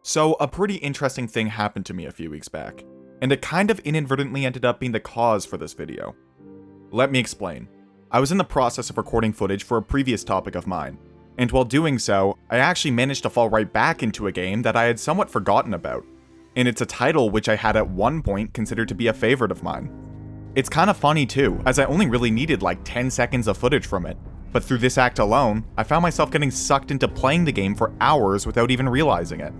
So, a pretty interesting thing happened to me a few weeks back, and it kind of inadvertently ended up being the cause for this video. Let me explain. I was in the process of recording footage for a previous topic of mine, and while doing so, I actually managed to fall right back into a game that I had somewhat forgotten about, and it's a title which I had at one point considered to be a favorite of mine. It's kind of funny too, as I only really needed like 10 seconds of footage from it, but through this act alone, I found myself getting sucked into playing the game for hours without even realizing it.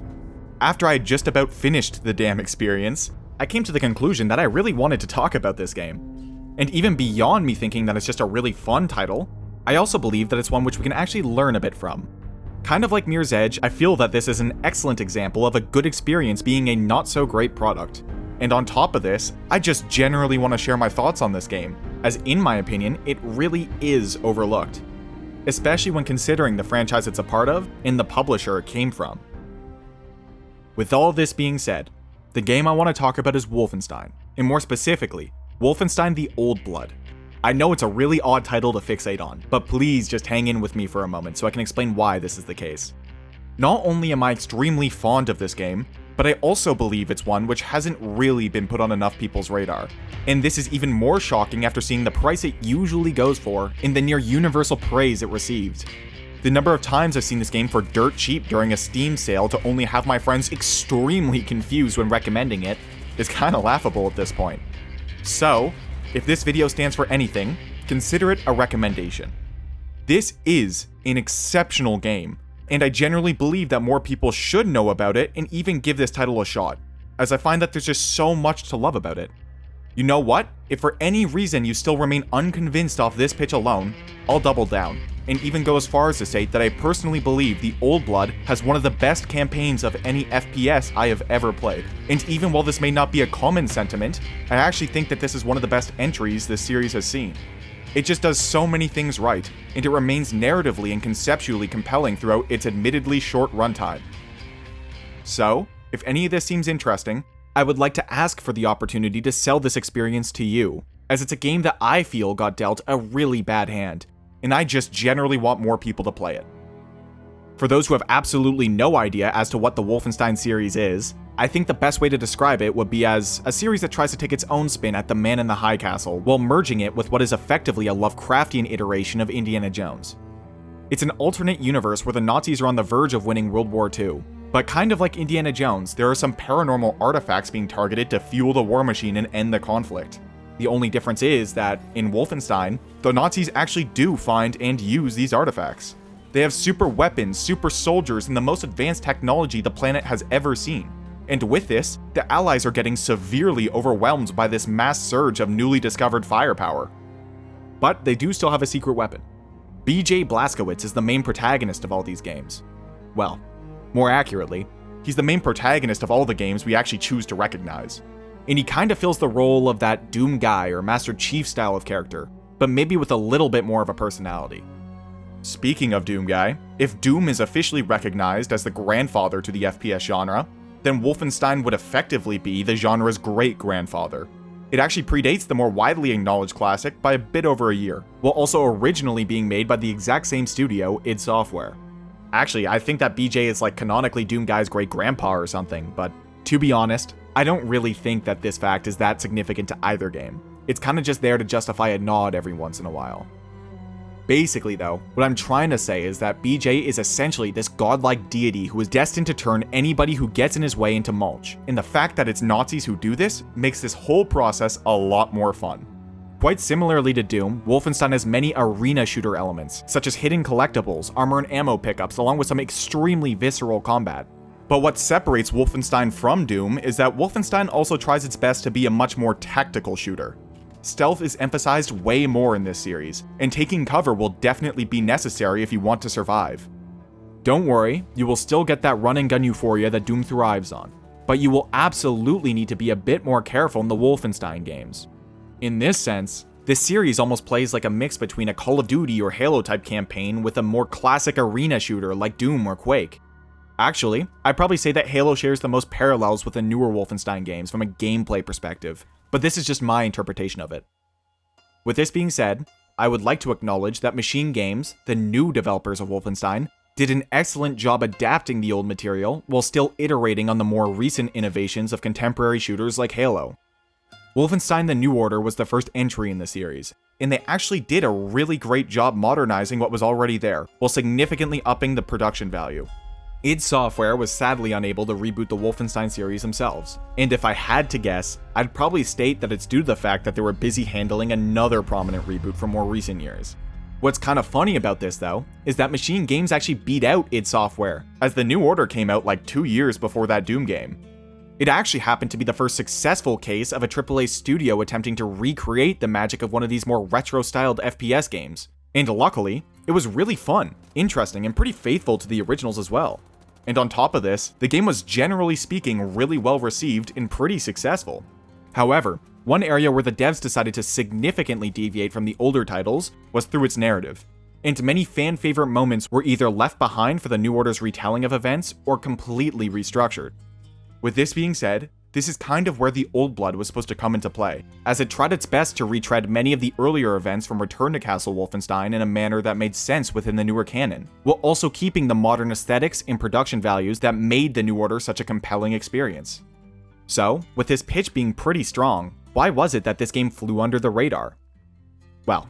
After I had just about finished the damn experience, I came to the conclusion that I really wanted to talk about this game. And even beyond me thinking that it's just a really fun title, I also believe that it's one which we can actually learn a bit from. Kind of like Mirror's Edge, I feel that this is an excellent example of a good experience being a not so great product. And on top of this, I just generally want to share my thoughts on this game, as in my opinion, it really is overlooked. Especially when considering the franchise it's a part of and the publisher it came from. With all this being said, the game I want to talk about is Wolfenstein, and more specifically, Wolfenstein the Old Blood. I know it's a really odd title to fixate on, but please just hang in with me for a moment so I can explain why this is the case. Not only am I extremely fond of this game, but I also believe it's one which hasn't really been put on enough people's radar. And this is even more shocking after seeing the price it usually goes for and the near universal praise it received. The number of times I've seen this game for dirt cheap during a Steam sale to only have my friends extremely confused when recommending it is kinda laughable at this point. So, if this video stands for anything, consider it a recommendation. This is an exceptional game, and I generally believe that more people should know about it and even give this title a shot, as I find that there's just so much to love about it. You know what? If for any reason you still remain unconvinced off this pitch alone, I'll double down, and even go as far as to state that I personally believe the Old Blood has one of the best campaigns of any FPS I have ever played. And even while this may not be a common sentiment, I actually think that this is one of the best entries this series has seen. It just does so many things right, and it remains narratively and conceptually compelling throughout its admittedly short runtime. So, if any of this seems interesting, I would like to ask for the opportunity to sell this experience to you, as it's a game that I feel got dealt a really bad hand, and I just generally want more people to play it. For those who have absolutely no idea as to what the Wolfenstein series is, I think the best way to describe it would be as a series that tries to take its own spin at the man in the high castle, while merging it with what is effectively a Lovecraftian iteration of Indiana Jones. It's an alternate universe where the Nazis are on the verge of winning World War II, but kind of like Indiana Jones, there are some paranormal artifacts being targeted to fuel the war machine and end the conflict. The only difference is that, in Wolfenstein, the Nazis actually do find and use these artifacts. They have super weapons, super soldiers, and the most advanced technology the planet has ever seen. And with this, the Allies are getting severely overwhelmed by this mass surge of newly discovered firepower. But they do still have a secret weapon. BJ Blazkowicz is the main protagonist of all these games. Well, more accurately, he's the main protagonist of all the games we actually choose to recognize. And he kinda fills the role of that Doom guy or Master Chief style of character, but maybe with a little bit more of a personality. Speaking of Doom guy, if Doom is officially recognized as the grandfather to the FPS genre, then Wolfenstein would effectively be the genre's great-grandfather. It actually predates the more widely acknowledged classic by a bit over a year, while also originally being made by the exact same studio, id Software. Actually, I think that BJ is like canonically Doom guy's great-grandpa or something, but to be honest, I don't really think that this fact is that significant to either game. It's kinda just there to justify a nod every once in a while. Basically though, what I'm trying to say is that BJ is essentially this godlike deity who is destined to turn anybody who gets in his way into mulch, and the fact that it's Nazis who do this makes this whole process a lot more fun. Quite similarly to Doom, Wolfenstein has many arena shooter elements, such as hidden collectibles, armor and ammo pickups, along with some extremely visceral combat. But what separates Wolfenstein from Doom is that Wolfenstein also tries its best to be a much more tactical shooter. Stealth is emphasized way more in this series, and taking cover will definitely be necessary if you want to survive. Don't worry, you will still get that run and gun euphoria that Doom thrives on, but you will absolutely need to be a bit more careful in the Wolfenstein games. In this sense, this series almost plays like a mix between a Call of Duty or Halo type campaign with a more classic arena shooter like Doom or Quake. Actually, I'd probably say that Halo shares the most parallels with the newer Wolfenstein games from a gameplay perspective, but this is just my interpretation of it. With this being said, I would like to acknowledge that Machine Games, the new developers of Wolfenstein, did an excellent job adapting the old material while still iterating on the more recent innovations of contemporary shooters like Halo. Wolfenstein: The New Order was the first entry in the series, and they actually did a really great job modernizing what was already there, while significantly upping the production value. id Software was sadly unable to reboot the Wolfenstein series themselves, and if I had to guess, I'd probably state that it's due to the fact that they were busy handling another prominent reboot from more recent years. What's kind of funny about this though, is that Machine Games actually beat out id Software, as The New Order came out like 2 years before that Doom game. It actually happened to be the first successful case of a AAA studio attempting to recreate the magic of one of these more retro-styled FPS games. And luckily, it was really fun, interesting, and pretty faithful to the originals as well. And on top of this, the game was generally speaking really well received and pretty successful. However, one area where the devs decided to significantly deviate from the older titles was through its narrative. And many fan-favorite moments were either left behind for the New Order's retelling of events or completely restructured. With this being said, this is kind of where the Old Blood was supposed to come into play, as it tried its best to retread many of the earlier events from Return to Castle Wolfenstein in a manner that made sense within the newer canon, while also keeping the modern aesthetics and production values that made the New Order such a compelling experience. So, with this pitch being pretty strong, why was it that this game flew under the radar? Well,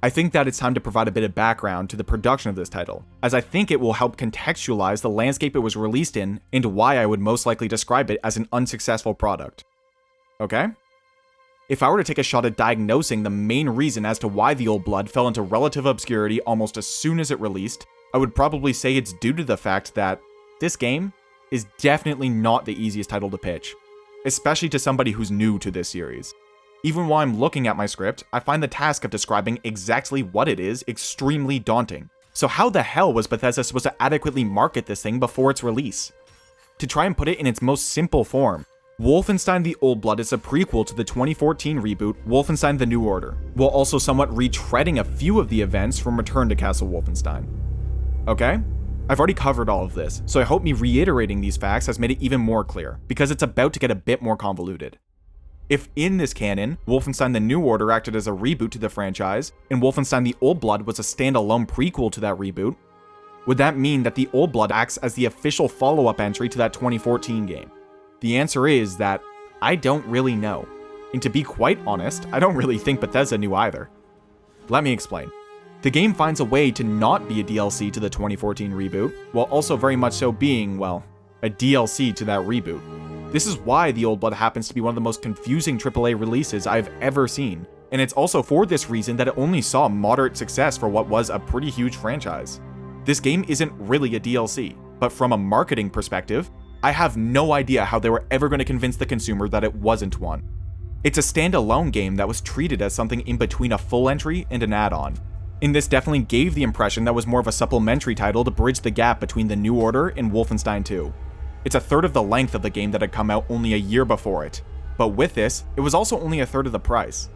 I think that it's time to provide a bit of background to the production of this title, as I think it will help contextualize the landscape it was released in and why I would most likely describe it as an unsuccessful product. Okay? If I were to take a shot at diagnosing the main reason as to why the Old Blood fell into relative obscurity almost as soon as it released, I would probably say it's due to the fact that this game is definitely not the easiest title to pitch, especially to somebody who's new to this series. Even while I'm looking at my script, I find the task of describing exactly what it is extremely daunting. So how the hell was Bethesda supposed to adequately market this thing before its release? To try and put it in its most simple form, Wolfenstein: The Old Blood is a prequel to the 2014 reboot Wolfenstein: The New Order, while also somewhat retreading a few of the events from Return to Castle Wolfenstein. Okay? I've already covered all of this, so I hope me reiterating these facts has made it even more clear, because it's about to get a bit more convoluted. If in this canon, Wolfenstein: The New Order acted as a reboot to the franchise, and Wolfenstein: The Old Blood was a standalone prequel to that reboot, would that mean that The Old Blood acts as the official follow-up entry to that 2014 game? The answer is that I don't really know. And to be quite honest, I don't really think Bethesda knew either. Let me explain. The game finds a way to not be a DLC to the 2014 reboot, while also very much so being, well, a DLC to that reboot. This is why The Old Blood happens to be one of the most confusing AAA releases I've ever seen, and it's also for this reason that it only saw moderate success for what was a pretty huge franchise. This game isn't really a DLC, but from a marketing perspective, I have no idea how they were ever going to convince the consumer that it wasn't one. It's a standalone game that was treated as something in between a full entry and an add-on, and this definitely gave the impression that was more of a supplementary title to bridge the gap between The New Order and Wolfenstein 2. It's a third of the length of the game that had come out only a year before it, but with this, it was also only a third of the price.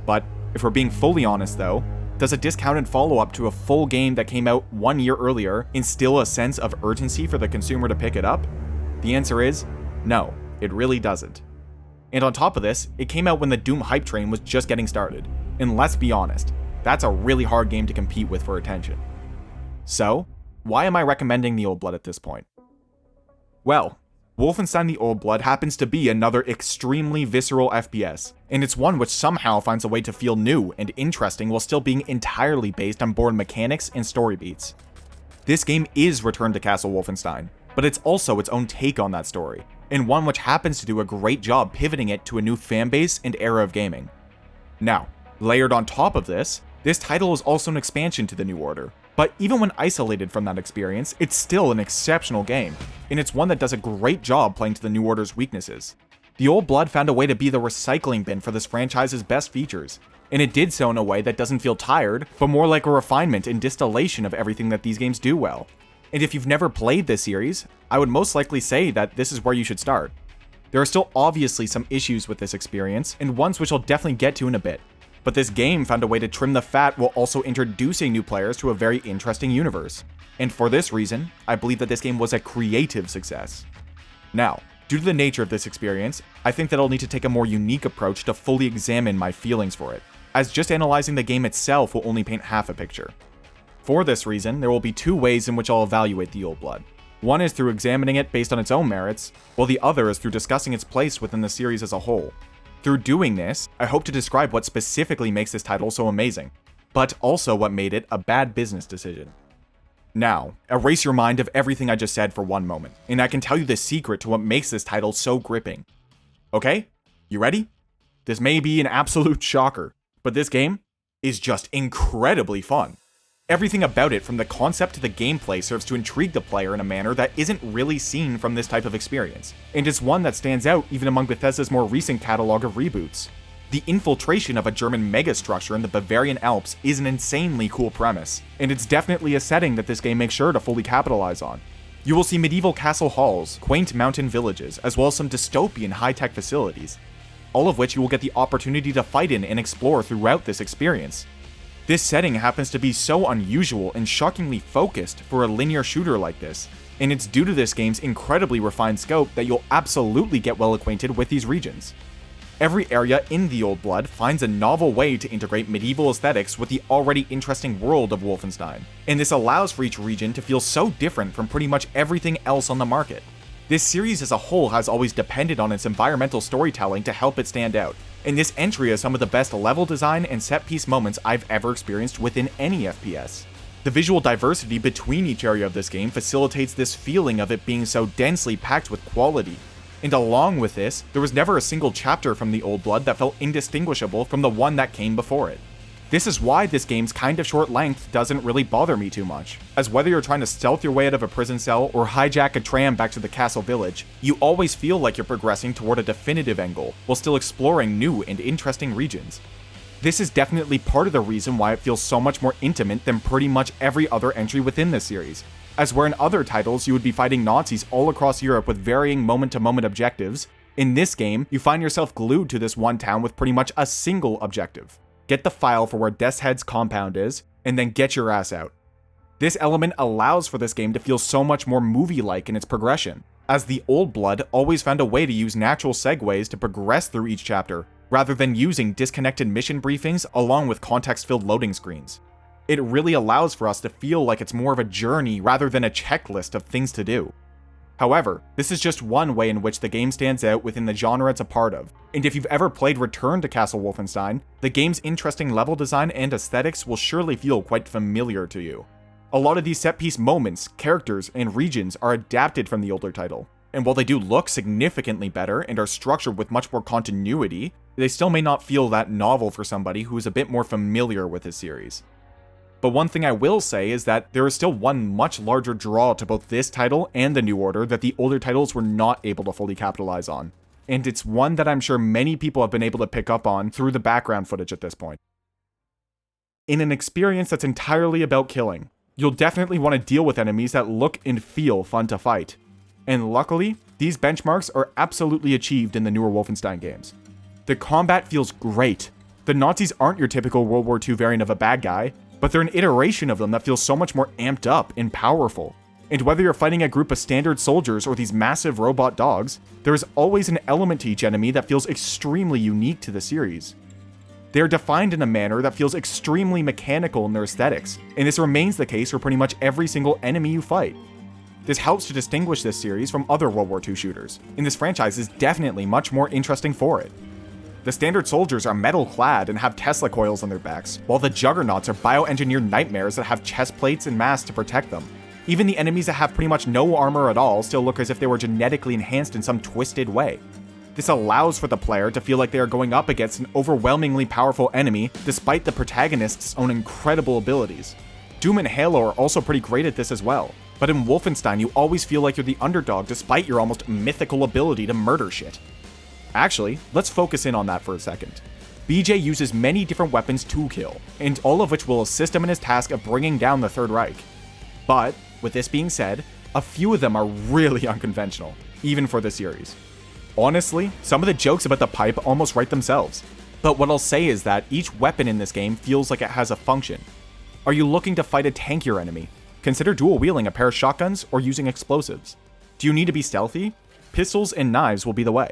But if we're being fully honest though, does a discounted follow-up to a full game that came out 1 year earlier instill a sense of urgency for the consumer to pick it up? The answer is no, it really doesn't. And on top of this, it came out when the Doom hype train was just getting started, and let's be honest, that's a really hard game to compete with for attention. So, why am I recommending The Old Blood at this point? Well, Wolfenstein: The Old Blood happens to be another extremely visceral FPS, and it's one which somehow finds a way to feel new and interesting while still being entirely based on board mechanics and story beats. This game is Return to Castle Wolfenstein, but it's also its own take on that story, and one which happens to do a great job pivoting it to a new fanbase and era of gaming. Now, layered on top of this title is also an expansion to The New Order, but even when isolated from that experience, it's still an exceptional game, and it's one that does a great job playing to The New Order's weaknesses. The Old Blood found a way to be the recycling bin for this franchise's best features, and it did so in a way that doesn't feel tired, but more like a refinement and distillation of everything that these games do well. And if you've never played this series, I would most likely say that this is where you should start. There are still obviously some issues with this experience, and ones which I'll definitely get to in a bit. But this game found a way to trim the fat while also introducing new players to a very interesting universe. And for this reason, I believe that this game was a creative success. Now, due to the nature of this experience, I think that I'll need to take a more unique approach to fully examine my feelings for it, as just analyzing the game itself will only paint half a picture. For this reason, there will be two ways in which I'll evaluate the Old Blood. One is through examining it based on its own merits, while the other is through discussing its place within the series as a whole. Through doing this, I hope to describe what specifically makes this title so amazing, but also what made it a bad business decision. Now, erase your mind of everything I just said for one moment, and I can tell you the secret to what makes this title so gripping. Okay? You ready? This may be an absolute shocker, but this game is just incredibly fun. Everything about it, from the concept to the gameplay, serves to intrigue the player in a manner that isn't really seen from this type of experience, and it's one that stands out even among Bethesda's more recent catalog of reboots. The infiltration of a German megastructure in the Bavarian Alps is an insanely cool premise, and it's definitely a setting that this game makes sure to fully capitalize on. You will see medieval castle halls, quaint mountain villages, as well as some dystopian high-tech facilities, all of which you will get the opportunity to fight in and explore throughout this experience. This setting happens to be so unusual and shockingly focused for a linear shooter like this, and it's due to this game's incredibly refined scope that you'll absolutely get well acquainted with these regions. Every area in the Old Blood finds a novel way to integrate medieval aesthetics with the already interesting world of Wolfenstein, and this allows for each region to feel so different from pretty much everything else on the market. This series as a whole has always depended on its environmental storytelling to help it stand out, and this entry has some of the best level design and set-piece moments I've ever experienced within any FPS. The visual diversity between each area of this game facilitates this feeling of it being so densely packed with quality. And along with this, there was never a single chapter from the Old Blood that felt indistinguishable from the one that came before it. This is why this game's kind of short length doesn't really bother me too much, as whether you're trying to stealth your way out of a prison cell or hijack a tram back to the castle village, you always feel like you're progressing toward a definitive end goal, while still exploring new and interesting regions. This is definitely part of the reason why it feels so much more intimate than pretty much every other entry within this series, as where in other titles you would be fighting Nazis all across Europe with varying moment-to-moment objectives, in this game you find yourself glued to this one town with pretty much a single objective. Get the file for where Death's Head's compound is, and then get your ass out. This element allows for this game to feel so much more movie-like in its progression, as the Old Blood always found a way to use natural segues to progress through each chapter, rather than using disconnected mission briefings along with context-filled loading screens. It really allows for us to feel like it's more of a journey rather than a checklist of things to do. However, this is just one way in which the game stands out within the genre it's a part of, and if you've ever played Return to Castle Wolfenstein, the game's interesting level design and aesthetics will surely feel quite familiar to you. A lot of these set-piece moments, characters, and regions are adapted from the older title, and while they do look significantly better and are structured with much more continuity, they still may not feel that novel for somebody who is a bit more familiar with this series. But one thing I will say is that there is still one much larger draw to both this title and the New Order that the older titles were not able to fully capitalize on. And it's one that I'm sure many people have been able to pick up on through the background footage at this point. In an experience that's entirely about killing, you'll definitely want to deal with enemies that look and feel fun to fight. And luckily, these benchmarks are absolutely achieved in the newer Wolfenstein games. The combat feels great. The Nazis aren't your typical World War II variant of a bad guy, but they're an iteration of them that feels so much more amped up and powerful. And whether you're fighting a group of standard soldiers or these massive robot dogs, there is always an element to each enemy that feels extremely unique to the series. They are defined in a manner that feels extremely mechanical in their aesthetics, and this remains the case for pretty much every single enemy you fight. This helps to distinguish this series from other World War II shooters, and this franchise is definitely much more interesting for it. The standard soldiers are metal-clad and have Tesla coils on their backs, while the juggernauts are bioengineered nightmares that have chest plates and masks to protect them. Even the enemies that have pretty much no armor at all still look as if they were genetically enhanced in some twisted way. This allows for the player to feel like they are going up against an overwhelmingly powerful enemy despite the protagonist's own incredible abilities. Doom and Halo are also pretty great at this as well, but in Wolfenstein you always feel like you're the underdog despite your almost mythical ability to murder shit. Actually, let's focus in on that for a second. BJ uses many different weapons to kill, and all of which will assist him in his task of bringing down the Third Reich. But, with this being said, a few of them are really unconventional, even for the series. Honestly, some of the jokes about the pipe almost write themselves. But what I'll say is that each weapon in this game feels like it has a function. Are you looking to fight a tankier enemy? Consider dual-wielding a pair of shotguns or using explosives. Do you need to be stealthy? Pistols and knives will be the way.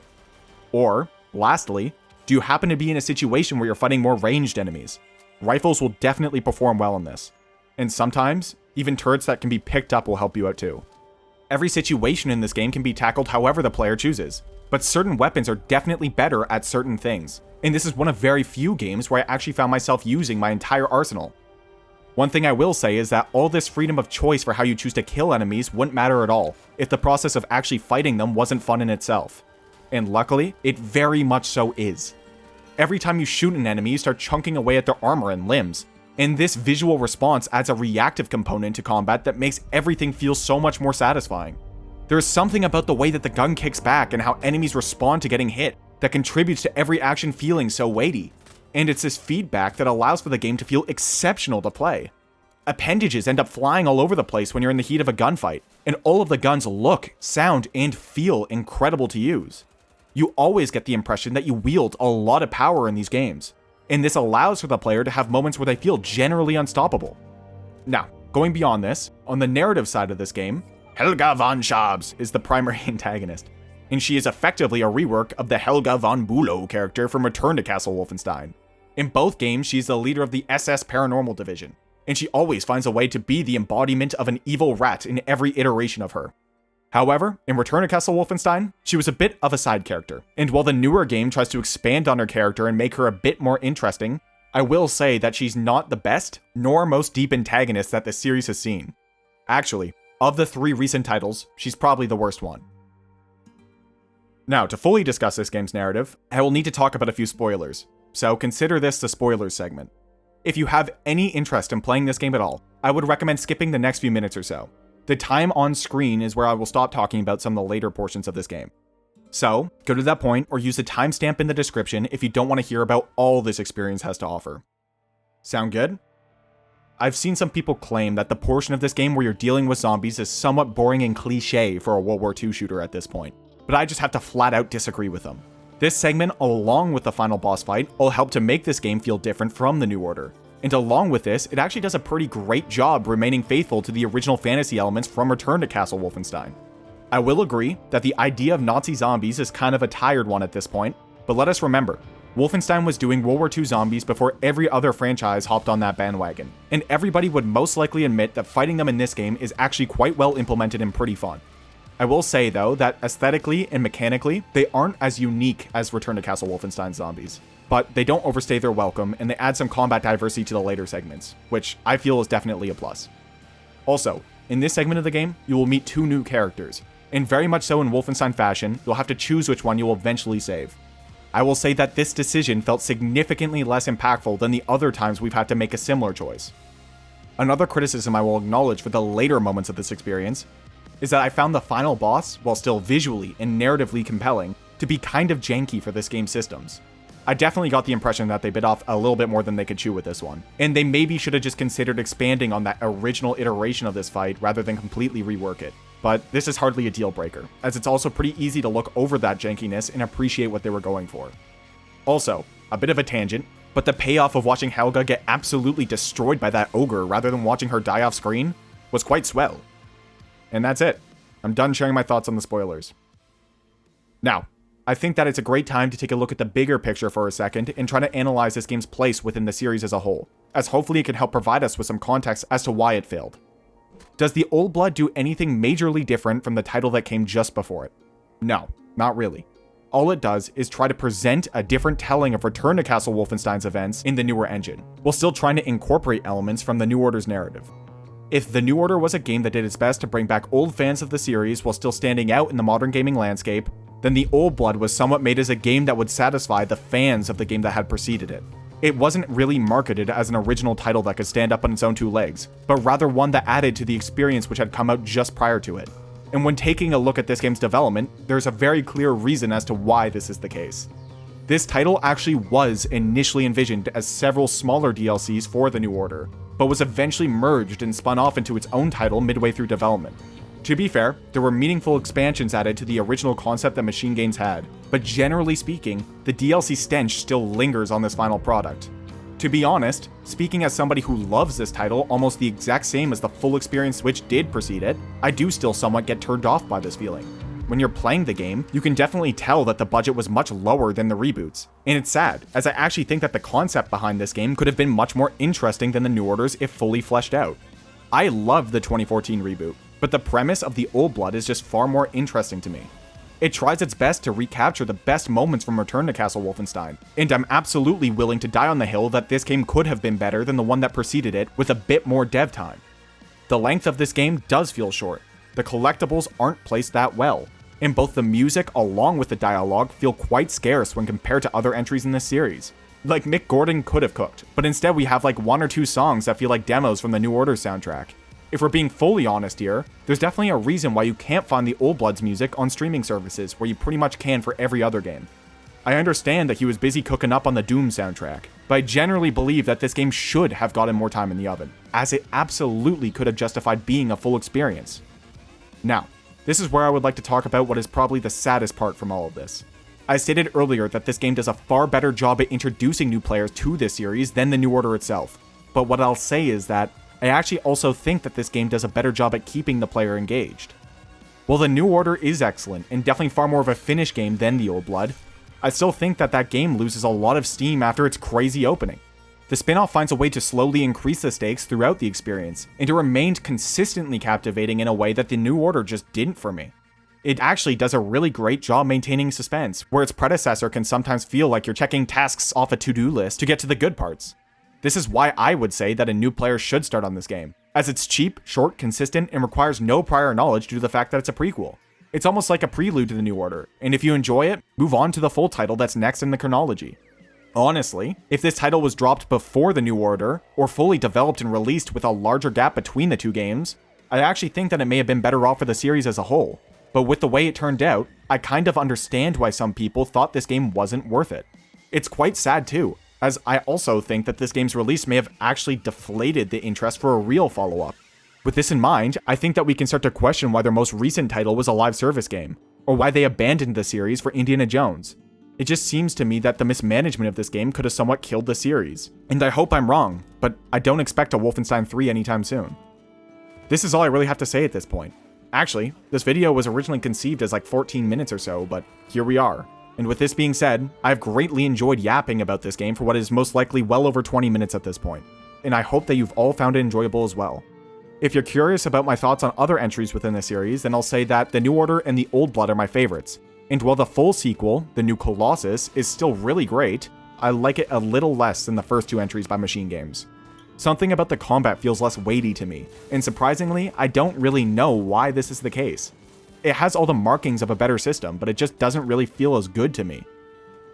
Or, lastly, do you happen to be in a situation where you're fighting more ranged enemies? Rifles will definitely perform well in this. And sometimes, even turrets that can be picked up will help you out too. Every situation in this game can be tackled however the player chooses, but certain weapons are definitely better at certain things. And this is one of very few games where I actually found myself using my entire arsenal. One thing I will say is that all this freedom of choice for how you choose to kill enemies wouldn't matter at all if the process of actually fighting them wasn't fun in itself. And luckily, it very much so is. Every time you shoot an enemy, you start chunking away at their armor and limbs, and this visual response adds a reactive component to combat that makes everything feel so much more satisfying. There is something about the way that the gun kicks back and how enemies respond to getting hit that contributes to every action feeling so weighty. And it's this feedback that allows for the game to feel exceptional to play. Appendages end up flying all over the place when you're in the heat of a gunfight, and all of the guns look, sound, and feel incredible to use. You always get the impression that you wield a lot of power in these games, and this allows for the player to have moments where they feel generally unstoppable. Now, going beyond this, on the narrative side of this game, Helga von Schabs is the primary antagonist, and she is effectively a rework of the Helga von Bülow character from Return to Castle Wolfenstein. In both games, she's the leader of the SS Paranormal Division, and she always finds a way to be the embodiment of an evil rat in every iteration of her. However, in Return to Castle Wolfenstein, she was a bit of a side character, and while the newer game tries to expand on her character and make her a bit more interesting, I will say that she's not the best, nor most deep antagonist that the series has seen. Actually, of the 3 recent titles, she's probably the worst one. Now, to fully discuss this game's narrative, I will need to talk about a few spoilers, so consider this the spoilers segment. If you have any interest in playing this game at all, I would recommend skipping the next few minutes or so. The time on screen is where I will stop talking about some of the later portions of this game. So, go to that point or use the timestamp in the description if you don't want to hear about all this experience has to offer. Sound good? I've seen some people claim that the portion of this game where you're dealing with zombies is somewhat boring and cliché for a World War II shooter at this point, but I just have to flat out disagree with them. This segment, along with the final boss fight, will help to make this game feel different from the New Order. And along with this, it actually does a pretty great job remaining faithful to the original fantasy elements from Return to Castle Wolfenstein. I will agree that the idea of Nazi zombies is kind of a tired one at this point, but let us remember, Wolfenstein was doing World War II zombies before every other franchise hopped on that bandwagon, and everybody would most likely admit that fighting them in this game is actually quite well implemented and pretty fun. I will say though that aesthetically and mechanically, they aren't as unique as Return to Castle Wolfenstein zombies, but they don't overstay their welcome and they add some combat diversity to the later segments, which I feel is definitely a plus. Also, in this segment of the game, you will meet 2 new characters, and very much so in Wolfenstein fashion, you'll have to choose which one you will eventually save. I will say that this decision felt significantly less impactful than the other times we've had to make a similar choice. Another criticism I will acknowledge for the later moments of this experience is that I found the final boss, while still visually and narratively compelling, to be kind of janky for this game's systems. I definitely got the impression that they bit off a little bit more than they could chew with this one, and they maybe should have just considered expanding on that original iteration of this fight rather than completely rework it. But this is hardly a deal breaker, as it's also pretty easy to look over that jankiness and appreciate what they were going for. Also, a bit of a tangent, but the payoff of watching Helga get absolutely destroyed by that ogre rather than watching her die off screen was quite swell. And that's it. I'm done sharing my thoughts on the spoilers. Now, I think that it's a great time to take a look at the bigger picture for a second and try to analyze this game's place within the series as a whole, as hopefully it can help provide us with some context as to why it failed. Does the Old Blood do anything majorly different from the title that came just before it? No, not really. All it does is try to present a different telling of Return to Castle Wolfenstein's events in the newer engine, while still trying to incorporate elements from the New Order's narrative. If the New Order was a game that did its best to bring back old fans of the series while still standing out in the modern gaming landscape, then the Old Blood was somewhat made as a game that would satisfy the fans of the game that had preceded it. It wasn't really marketed as an original title that could stand up on its own 2 legs, but rather one that added to the experience which had come out just prior to it. And when taking a look at this game's development, there's a very clear reason as to why this is the case. This title actually was initially envisioned as several smaller DLCs for the New Order, but was eventually merged and spun off into its own title midway through development. To be fair, there were meaningful expansions added to the original concept that Machine Games had, but generally speaking, the DLC stench still lingers on this final product. To be honest, speaking as somebody who loves this title almost the exact same as the full experience which did precede it, I do still somewhat get turned off by this feeling. When you're playing the game, you can definitely tell that the budget was much lower than the reboots. And it's sad, as I actually think that the concept behind this game could have been much more interesting than the New Order's if fully fleshed out. I love the 2014 reboot, but the premise of the old blood is just far more interesting to me. It tries its best to recapture the best moments from Return to Castle Wolfenstein, and I'm absolutely willing to die on the hill that this game could have been better than the one that preceded it with a bit more dev time. The length of this game does feel short, the collectibles aren't placed that well, and both the music along with the dialogue feel quite scarce when compared to other entries in this series. Like Mick Gordon could have cooked, but instead we have like 1 or 2 songs that feel like demos from the New Order soundtrack. If we're being fully honest here, there's definitely a reason why you can't find the Old Blood's music on streaming services where you pretty much can for every other game. I understand that he was busy cooking up on the Doom soundtrack, but I generally believe that this game should have gotten more time in the oven, as it absolutely could have justified being a full experience. Now, this is where I would like to talk about what is probably the saddest part from all of this. I stated earlier that this game does a far better job at introducing new players to this series than the New Order itself, but what I'll say is that I actually also think that this game does a better job at keeping the player engaged. While the New Order is excellent and definitely far more of a finished game than the Old Blood, I still think that that game loses a lot of steam after its crazy opening. The spin-off finds a way to slowly increase the stakes throughout the experience, and it remained consistently captivating in a way that the New Order just didn't for me. It actually does a really great job maintaining suspense, where its predecessor can sometimes feel like you're checking tasks off a to-do list to get to the good parts. This is why I would say that a new player should start on this game, as it's cheap, short, consistent, and requires no prior knowledge due to the fact that it's a prequel. It's almost like a prelude to the New Order, and if you enjoy it, move on to the full title that's next in the chronology. Honestly, if this title was dropped before the New Order, or fully developed and released with a larger gap between the two games, I actually think that it may have been better off for the series as a whole. But with the way it turned out, I kind of understand why some people thought this game wasn't worth it. It's quite sad too, as I also think that this game's release may have actually deflated the interest for a real follow-up. With this in mind, I think that we can start to question why their most recent title was a live service game, or why they abandoned the series for Indiana Jones. It just seems to me that the mismanagement of this game could have somewhat killed the series. And I hope I'm wrong, but I don't expect a Wolfenstein 3 anytime soon. This is all I really have to say at this point. Actually, this video was originally conceived as like 14 minutes or so, but here we are. And with this being said, I've greatly enjoyed yapping about this game for what is most likely well over 20 minutes at this point, and I hope that you've all found it enjoyable as well. If you're curious about my thoughts on other entries within the series, then I'll say that the New Order and the Old Blood are my favorites, and while the full sequel, the New Colossus, is still really great, I like it a little less than the first 2 entries by Machine Games. Something about the combat feels less weighty to me, and surprisingly, I don't really know why this is the case. It has all the markings of a better system, but it just doesn't really feel as good to me.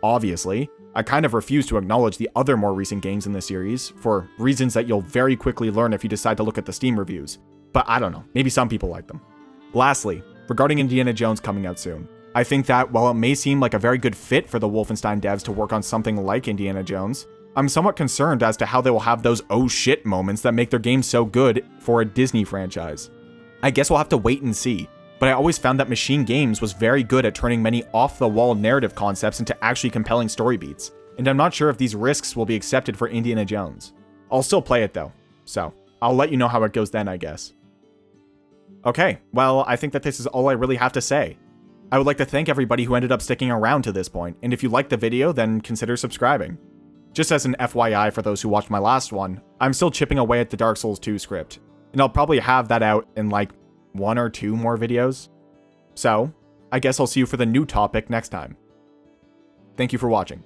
Obviously, I kind of refuse to acknowledge the other more recent games in the series, for reasons that you'll very quickly learn if you decide to look at the Steam reviews, but I don't know, maybe some people like them. Lastly, regarding Indiana Jones coming out soon, I think that while it may seem like a very good fit for the Wolfenstein devs to work on something like Indiana Jones, I'm somewhat concerned as to how they will have those oh shit moments that make their game so good for a Disney franchise. I guess we'll have to wait and see, but I always found that Machine Games was very good at turning many off-the-wall narrative concepts into actually compelling story beats, and I'm not sure if these risks will be accepted for Indiana Jones. I'll still play it though, so I'll let you know how it goes then, I guess. Okay, well, I think that this is all I really have to say. I would like to thank everybody who ended up sticking around to this point, and if you liked the video, then consider subscribing. Just as an FYI for those who watched my last one, I'm still chipping away at the Dark Souls 2 script, and I'll probably have that out in like 1 or 2 more videos. So, I guess I'll see you for the new topic next time. Thank you for watching.